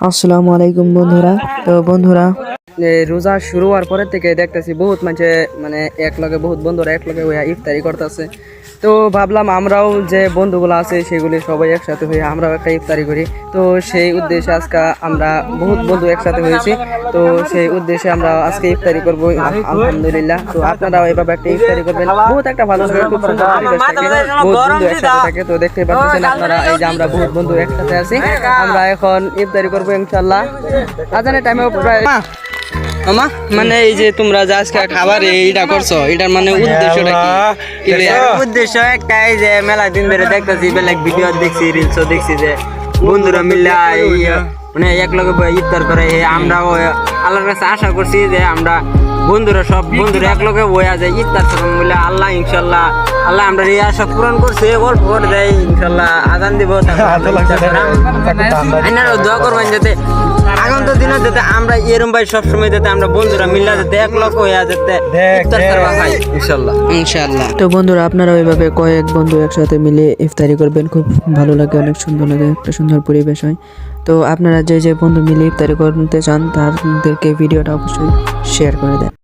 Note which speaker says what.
Speaker 1: আসসালামু আলাইকুম বন্ধুরা। তো বন্ধুরা, রোজা শুরু হওয়ার পরে থেকে দেখতেছি বহুত মানে এক লগে বহুত বন্ধুরা এক লগে হইয়া ইফতারি করতেছে। তো ভাবলাম আমরাও যে বন্ধুগুলো আছে সেগুলি সবাই একসাথে হয়ে আমরাও একটা ইফতারি করি। তো সেই উদ্দেশ্যে আজকে আমরা বহুত বন্ধু একসাথে হয়েছি। তো সেই উদ্দেশ্যে আমরা আজকে ইফতারি করব আলহামদুলিল্লাহ। তো আপনারাও এভাবে একটা ইফতারি করবেন। বহুত একটা ভালো লাগে, খুব সুন্দর পরিবেশ থাকে, বহুত বন্ধু একসাথে থাকে। তো দেখতে পাচ্ছেন আপনারা, এই যে আমরা বহুত বন্ধু একসাথে আছি। আমরা এখন ইফতারি করবো ইনশাল্লাহ। আজানের টাইমেও প্রায় মামা, মানে এই যে তোমরা যে আজকে খাবার এইটা করছো, এটার মানে উদ্দেশ্যটা কি?
Speaker 2: উদ্দেশ্য একটাই যে মেলা দিন ধরে দেখতেছি, বেলাক ভিডিও দেখছি, রিলসও দেখছি যে বন্ধুরা মিলে মানে এক লগে ইফতার করে। আমরাও আল্লাহর কাছে আশা করছি যে আমরা বন্ধুরা সব বন্ধুরা এক লগে বইয়া যায় ইফতার করবো বলে। আল্লাহ ইনশাল্লাহ আল্লাহ আমরা এই আশা পূরণ করছে, গল্প করে দেয় ইনশাল্লাহ। আজান দিব, আপনারাও দোয়া করবেন যাতে আগন্ত দিনে যাতে আমরা এরম ভাই সবসময় যাতে আমরা বন্ধুরা মিল্লা যাতে এক লক্ষ হইয়া যাতে ইফতার করবা হয় ইনশাল্লাহ ইনশাল্লাহ।
Speaker 1: তো বন্ধুরা, আপনারা ওইভাবে কয়েক বন্ধু একসাথে মিলে ইফতারি করবেন, খুব ভালো লাগে, অনেক সুন্দর লাগে, একটা সুন্দর পরিবেশ হয়। তো আপনারা যে যে বন্ধু মিলে ইফতারি করতে চান তাদেরকে ভিডিওটা অবশ্যই শেয়ার করে দেন।